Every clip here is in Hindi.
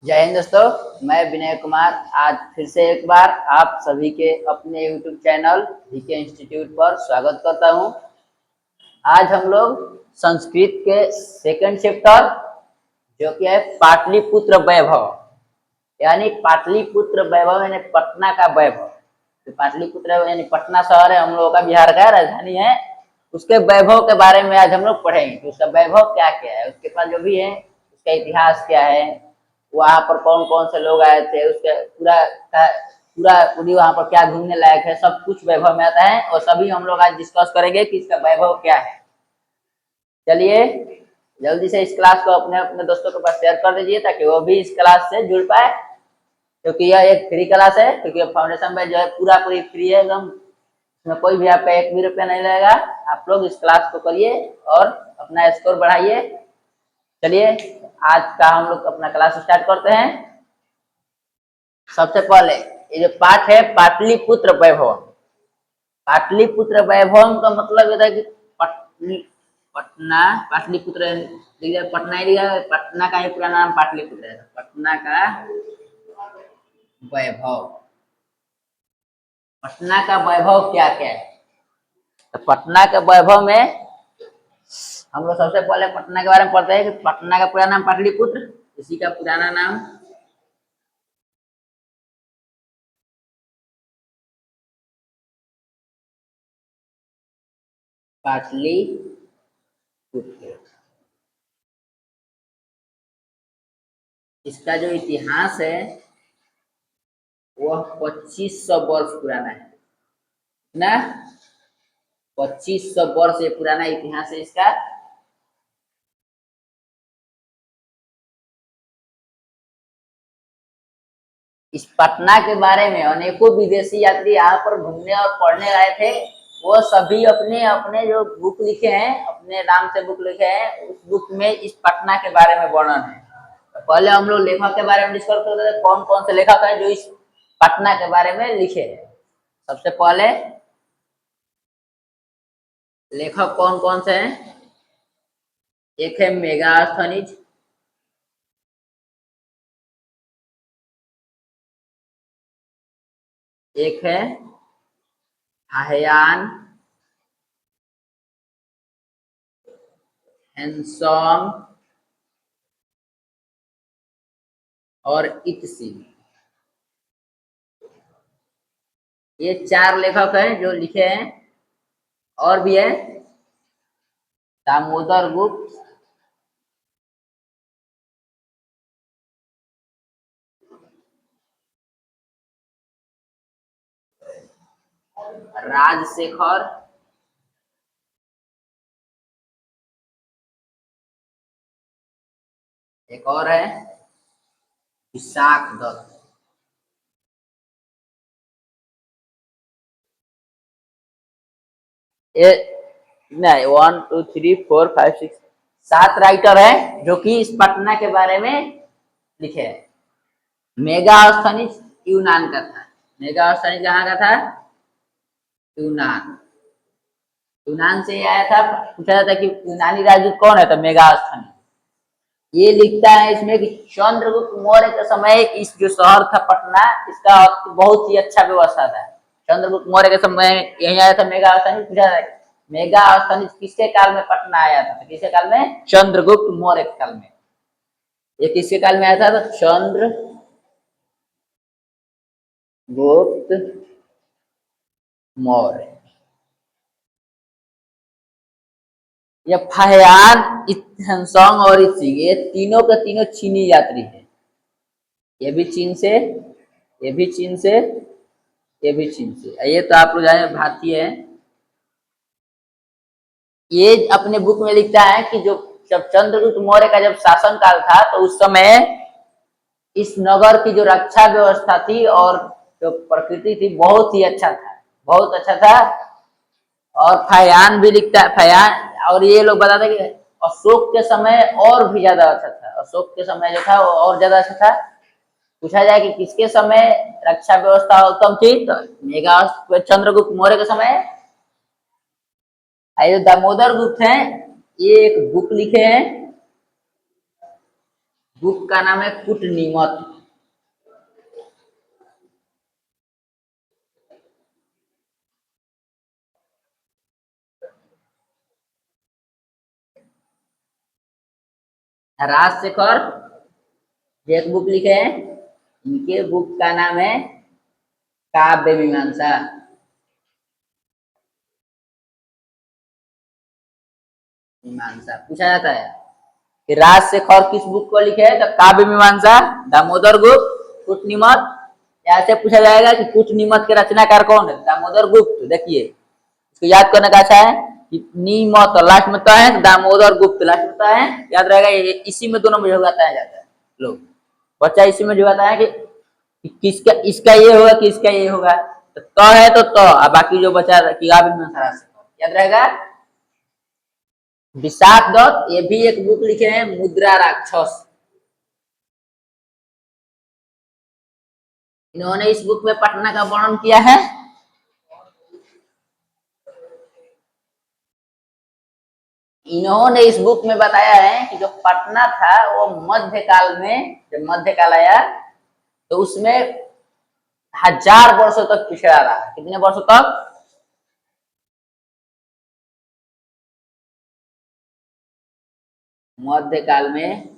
जय हिंद दोस्तों, मैं विनय कुमार आज फिर से एक बार आप सभी के अपने YouTube चैनल VK इंस्टीट्यूट पर स्वागत करता हूं। आज हम लोग संस्कृत के सेकंड चैप्टर जो कि है पाटलिपुत्र वैभव यानी पाटलिपुत्र वैभव यानी पटना का वैभव। तो पाटलिपुत्र यानी पटना शहर है, हम लोगों का बिहार का राजधानी है। उसके वैभव के बारे में आज हम लोग पढ़ेंगे कि उसका वैभव क्या क्या है, उसके पास जो भी है उसका इतिहास क्या है, वहाँ पर कौन कौन से लोग आए थे, उसके पूरी वहाँ पर क्या घूमने लायक है, सब कुछ वैभव में आता है और सभी हम लोग आज डिस्कस करेंगे कि इसका वैभव क्या है। चलिए जल्दी से इस क्लास को अपने अपने दोस्तों के पास शेयर कर दीजिए ताकि वो भी इस क्लास से जुड़ पाए, क्योंकि यह एक फ्री क्लास है। क्योंकि फाउंडेशन बैच जो है पूरी फ्री है एकदम, इसमें कोई भी आपका 1 भी रुपया नहीं लगेगा। आप लोग इस क्लास को करिए और अपना स्कोर बढ़ाइए। चलिए आज का हम लोग अपना क्लास स्टार्ट करते हैं। सबसे पहले ये जो पाठ है पाटलिपुत्र वैभव। पाटलिपुत्र वैभव का मतलब होता है कि पटना पाटलिपुत्र पटना ही लिखा है, पटना का ही पूरा नाम पाटलिपुत्र है। पटना का वैभव, पटना का वैभव क्या क्या है। तो पटना के वैभव में हम लोग सबसे पहले पटना के बारे में पढ़ते हैं कि पटना का पूरा नाम पाटलिपुत्र, इसी का पुराना नाम पाटलिपुत्र। इसका जो इतिहास है वह 2500 वर्ष पुराना है ना। 2500 वर्ष ये पुराना इतिहास है इसका। इस पटना के बारे में अनेकों विदेशी यात्री यहाँ पर घूमने और पढ़ने आए थे। वो सभी अपने अपने जो बुक लिखे हैं, अपने नाम से बुक लिखे हैं, उस बुक में इस पटना के बारे में वर्णन है। तो पहले हम लोग लेखक के बारे में डिस्कस करते थे, कौन कौन से लेखक हैं जो इस पटना के बारे में लिखे हैं। सबसे पहले लेखक कौन कौन से हैं, एक है मेगास्थनीज, एक है हाहयान हेनसोंग और इत्सिंग। ये 4 लेखक हैं जो लिखे हैं। और भी है दामोदर गुप्त, राजशेखर, एक और है विशाख दत्त। ये नहीं 1 2 3 4 5 6 7 राइटर है जो कि इस पटना के बारे में लिखे हैं। मेगास्थनीज यूनान का था। मेगास्थनीज कहाँ का था? यूनान। यूनान से आया था। पूछा जाता है कि यूनानी राजदूत कौन है, तो मेगास्थनीज। ये लिखता है इसमें कि चंद्रगुप्त मौर्य के समय इस जो शहर था पटना, इसका बहुत ही अच्छा व्यवस्था था। चंद्रगुप्त मौर्य के समय यही आया था मेगास्थनीज। पूछा जाता है मेगास्थनीज किसके काल में पटना आया था, तो किसके काल में? चंद्रगुप्त मौर्य के काल में। ये किसके काल में आया था? तो चंद्रगुप्त मौर्य। ये फाह्यान, हेनसोंग और इत्सिंग, ये तीनों के तीनों चीनी यात्री हैं। ये भी चीन से, ये भी चीन से, ये भी चीन से। ये तो आप लोग जाने भारतीय है। ये अपने बुक में लिखता है कि जो जब चंद्रगुप्त मौर्य का जब शासन काल था तो उस समय इस नगर की जो रक्षा व्यवस्था थी और जो प्रकृति थी बहुत ही अच्छा था, बहुत अच्छा था। और फाह्यान भी लिखता है, फाह्यान। और ये लोग बताते हैं कि अशोक के समय और भी ज्यादा अच्छा था। अशोक के समय जो था वो और ज्यादा अच्छा था। पूछा जाए कि किसके समय रक्षा व्यवस्था उत्तम थी, तो मेगा चंद्रगुप्त मौर्य के समय। जो दामोदर गुप्त हैं ये एक बुक लिखे हैं, बुक का नाम है कूटनीमत। राजशेखर जो एक बुक लिखे हैं, इनके बुक का नाम है काव्य मीमांसा। मीमांसा पूछा जाता है कि राजशेखर किस बुक को लिखे है, तो काव्य मीमांसा, दामोदर गुप्त, कूटनीमत। ऐसे पूछा जाएगा कि कूटनीमत के रचनाकार कौन है, दामोदर गुप्त। देखिए इसको याद करने का अच्छा है कि नीमत लास्ट में तो है, दामोदर गुप्त लास्ट में तो है, याद रहेगा। ये इसी में दोनों में जुड़वाता है जाता है लोग, बच्चा इसी में जुड़वाता है कि किसका इसका ये होगा कि इसका ये होगा, तो है तो बाकी जो बचा कि काव्य मीमांसा राजशेखर याद रहेगा। विशाख दत्त ये भी एक बुक लिखे हैं, मुद्रा राक्षस। इन्होंने इस बुक में पटना का वर्णन किया है। इन्होंने इस बुक में बताया है कि जो पटना था वो मध्यकाल में, जब मध्यकाल आया तो उसमें 1000 वर्षों तक पिछड़ा रहा। कितने वर्षों तक? मध्यकाल में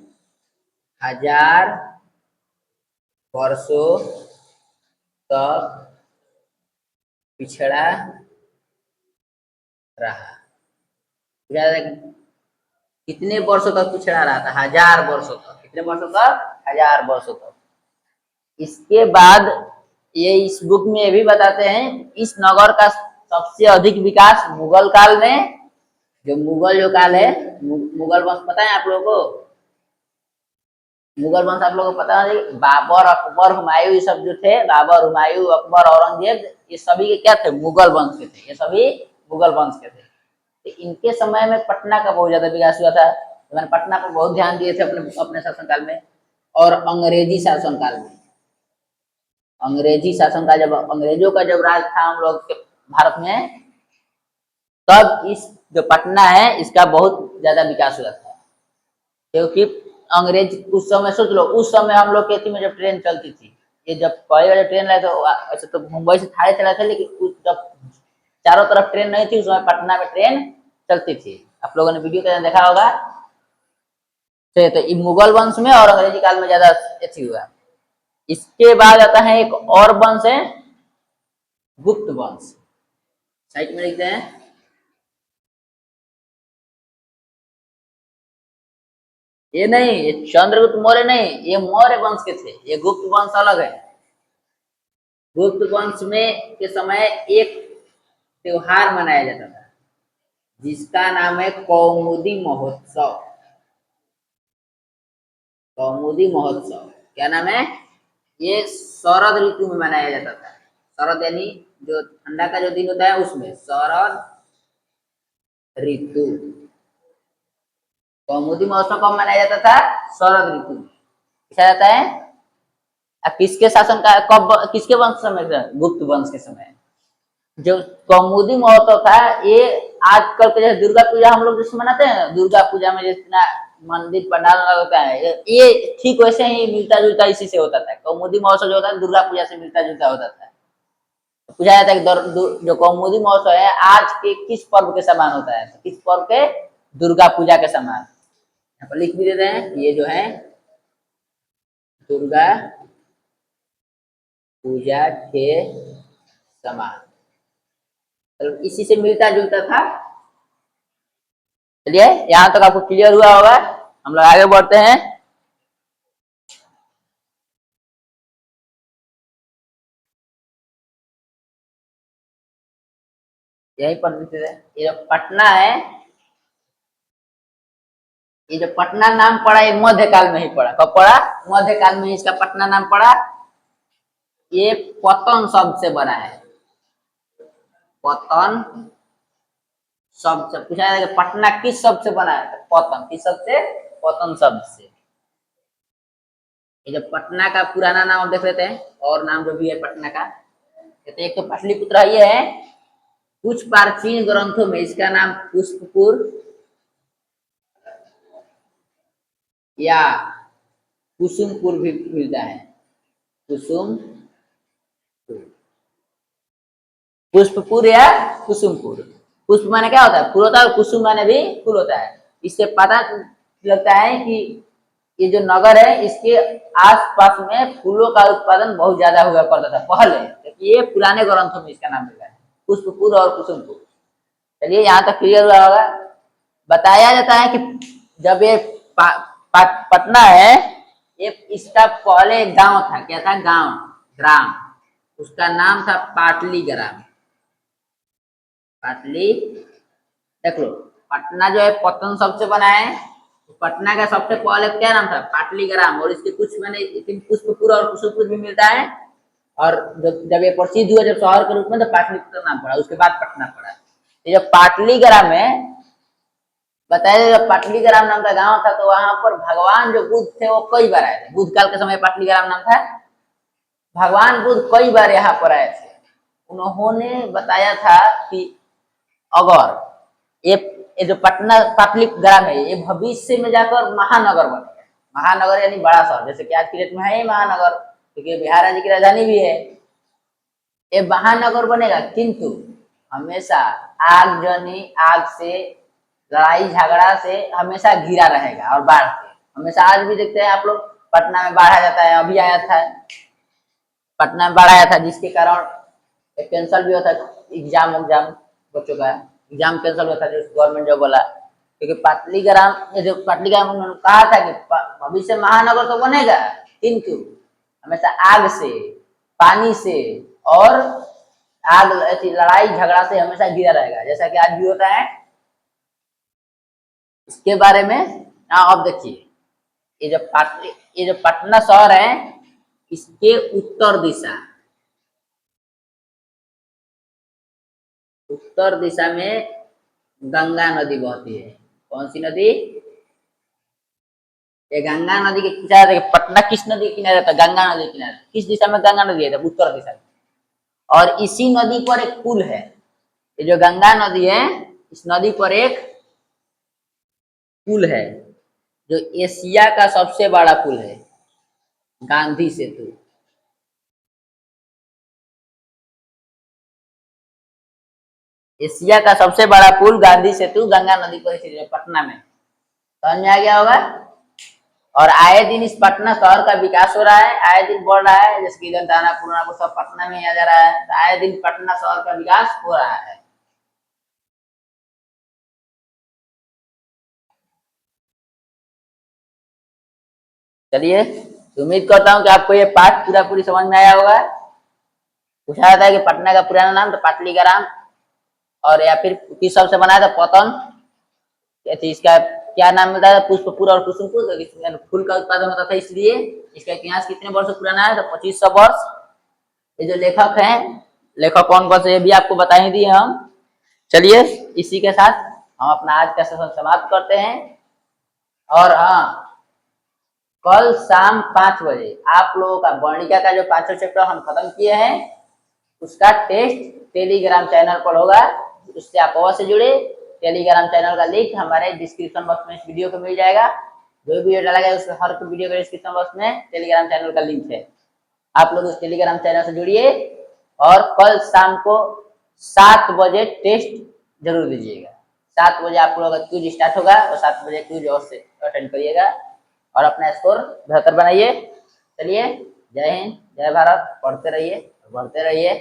1000 वर्षों तक पिछड़ा रहा। कितने वर्षों तक पिछड़ा रहा था? 1000 वर्षों तक। कितने वर्षों तक? 1000 वर्षों तक। इसके बाद ये इस बुक में ये भी बताते हैं इस नगर का सबसे अधिक विकास मुगल काल में, जो मुगल जो काल है, मुगल वंश पता है आप लोगों को? मुगल वंश आप लोगों को पता है? बाबर, अकबर, हुमायूं, ये सब जो थे, बाबर, हुमायूं, अकबर, औरंगजेब, ये सभी के क्या थे? मुगल वंश के थे। ये सभी मुगल वंश के थे। तो इनके समय में पटना का बहुत ज्यादा विकास हुआ था। तो मैंने पटना पर बहुत ध्यान दिए थे अपने अपने शासनकाल में। और अंग्रेजी शासनकाल में, अंग्रेजी शासनकाल, जब अंग्रेजों का जब राज था हम लोग के भारत में, तब इस जो पटना है इसका बहुत ज्यादा विकास हुआ था। क्योंकि अंग्रेज उस समय, सोच लो उस समय हम लोग के थी में जब ट्रेन चलती थी, ये जब पहले वाले ट्रेन लाए तो ऐसे तो मुंबई से थाने चला था, लेकिन जब चारों तरफ ट्रेन नहीं थी उस समय पटना में ट्रेन चलती थी। आप लोगों ने वीडियो के देखा होगा। तो ये मुगल वंश में और अंग्रेजी काल में ज्यादा अच्छी हुआ। इसके बाद आता है एक और वंश है, गुप्त वंश। साइड में लिखते हैं, ये नहीं, ये चंद्रगुप्त मौर्य नहीं, ये मौर्य वंश के थे, ये गुप्त वंश अलग है। गुप्त वंश में के समय एक त्योहार मनाया जाता था जिसका नाम है कौमुदी महोत्सव। कौमुदी महोत्सव क्या नाम है? ये शरद ऋतु में मनाया जाता था। शरद यानी जो ठंडा का जो दिन होता है उसमें शरद ऋतु। कौमुदी महोत्सव कब मनाया जाता था? शरद ऋतु में। पूछा जाता है किसके शासन का, कब, किसके वंश समय था? गुप्त वंश के समय। जो कौमुदी महोत्सव था ये आजकल के जैसे दुर्गा पूजा हम लोग जैसे मनाते हैं, दुर्गा पूजा में जितना मंदिर पंडाल होता है, ये ठीक वैसे ही मिलता जुलता इसी से होता था। कौमुदी महोत्सव जो होता है दुर्गा पूजा से मिलता जुलता होता था। पूछा जाता है कि जो कौमुदी महोत्सव है आज के किस पर्व के समान होता है? तो किस पर्व के? दुर्गा पूजा के समान। यहाँ पर लिख भी देते हैं ये जो है दुर्गा पूजा के समान, तो इसी से मिलता जुलता था। चलिए यहाँ तक आपको क्लियर हुआ होगा, हम लोग आगे बढ़ते हैं। यही पर ये जो पटना है, ये जो पटना नाम पड़ा ये मध्यकाल में ही पड़ा। कब पड़ा? मध्यकाल में इसका पटना नाम पड़ा। ये पतन शब्द से बना है। पतन शब्द से पूछा जाएगा पटना किस शब्द से बना है? तो पतन किस शब्द से? पतन शब्द से। ये जो पटना का पुराना नाम देख लेते हैं, और नाम जो भी है पटना का, तो एक तो पाटलिपुत्र ये है। कुछ प्राचीन ग्रंथों में इसका नाम पुष्पपुर या कुसुमपुर भी मिलता है, कुसुम, पुष्पपुर या कुसुमपुर। पुष्प माने क्या होता है? फूल होता है, और कुसुम माने भी फूल होता है। इससे पता लगता है कि ये जो नगर है इसके आसपास में फूलों का उत्पादन बहुत ज्यादा हुआ करता था पहले, क्योंकि ये पुराने ग्रंथों में इसका नाम मिला है, पुष्पपुर और कुसुमपुर। चलिए यहाँ तक क्लियर हुआ होगा। बताया जाता है कि जब ये पटना है, ये इसका पहले एक गांव था। क्या था? गांव, ग्राम। उसका नाम था पाटली ग्राम। पाटली, देख लो, पटना जो है पतन सबसे बना है, पटना का सबसे पहले क्या नाम था? पाटली ग्राम। और इसके कुछ मैंने पुष्पपुर और कुसुमपुर भी मिलता है। और जब ये प्रसिद्ध हुआ जब शहर के रूप में, तो पाटलिपुत्र नाम पड़ा, उसके बाद पटना पड़ा। ये जो पाटली ग्राम है, बताया जब पाटली ग्राम नाम का गांव था, तो वहां पर भगवान जो बुद्ध थे वो कई बार आए थे। बुद्ध काल के समय पाटली ग्राम नाम था। भगवान बुद्ध कई बार यहाँ पर आए थे। उन्होंने बताया था कि अगर ये जो पटना पाटली ग्राम है, ये भविष्य में जाकर महानगर बनेगा। महानगर यानी बड़ा शहर, जैसे कि आज की डेट में है महानगर, क्योंकि बिहार राज्य की राजधानी भी है। ये महानगर बनेगा, किंतु हमेशा आगजनी, आग से, लड़ाई झगड़ा से हमेशा घिरा रहेगा, और बाढ़ से हमेशा। आज भी देखते हैं आप लोग, पटना में बाढ़ आ जाता है, अभी आया था पटना में बाढ़ आया था, जिसके कारण कैंसल भी होता है एग्जाम बच्चों का एग्जाम कैंसल हुआ था, जो गवर्नमेंट जॉब वाला। क्योंकि पाटली ग्राम, जो पाटली ग्राम उन्होंने कहा था कि भविष्य महानगर तो बनेगा, किंतु हमेशा आग से, पानी से और आग, लड़ाई झगड़ा से हमेशा घिरा रहेगा, जैसा कि आज भी होता है। इसके बारे में अब देखिए, ये जो पटना शहर है, इसके उत्तर दिशा में गंगा नदी बहती है। कौन सी नदी? ये गंगा नदी के किनारे, पटना किस नदी के किनारे था? गंगा नदी के किनारे। किस दिशा में गंगा नदी है? उत्तर दिशा में। और इसी नदी पर एक पुल है। ये जो गंगा नदी है, इस नदी पर एक पुल है, जो एशिया का सबसे बड़ा पुल है, गांधी सेतु। एशिया का सबसे बड़ा पुल गांधी सेतु गंगा नदी पर स्थित है, पटना में। समझ में आ गया होगा। और आए दिन इस पटना शहर का विकास हो रहा है, आए दिन बढ़ रहा है, जैसे कि इधर दानापुर नापुर सब पटना में आ जा रहा है, तो आए दिन पटना शहर का विकास हो रहा है। चलिए, उम्मीद करता हूँ कि आपको ये पाठ पूरी समझ में आया होगा। पूछा जाता है कि पटना का पुराना नाम, तो पाटली ग्राम, और या फिर किस शब्द से बना था? पतन। इसका क्या नाम मिलता है? पुष्पपुर और कुसुमपुर। तो फूल का उत्पादन होता था, इसलिए। इसका इतिहास कितने वर्ष पुराना है? तो 2500 वर्ष। ये जो लेखक हैं, लेखक कौन कौन से, ये भी आपको बता ही दिए हम। चलिए, इसी के साथ हम अपना आज का सेशन समाप्त करते हैं। और हाँ, कल शाम 5 बजे आप लोगों का वर्णिका का जो 5वां चैप्टर हम खत्म किए हैं, उसका टेस्ट टेलीग्राम चैनल पर होगा। उससे आप अवश्य जुड़े। टेलीग्राम चैनल का लिंक हमारे डिस्क्रिप्शन बॉक्स में इस वीडियो को मिल जाएगा। जो वीडियो डाला गया उसके हर वीडियो के डिस्क्रिप्शन बॉक्स में टेलीग्राम चैनल का लिंक है। आप लोग उस टेलीग्राम चैनल से जुड़िए, और कल शाम को 7 बजे टेस्ट जरूर दीजिएगा। 7 बजे आप लोगों का क्यूज स्टार्ट होगा, और 7 बजे क्यूज अवश्य अटेंड करिएगा और अपना स्कोर बेहतर बनाइए। चलिए, जय हिंद, जय भारत। पढ़ते रहिए, बढ़ते रहिए।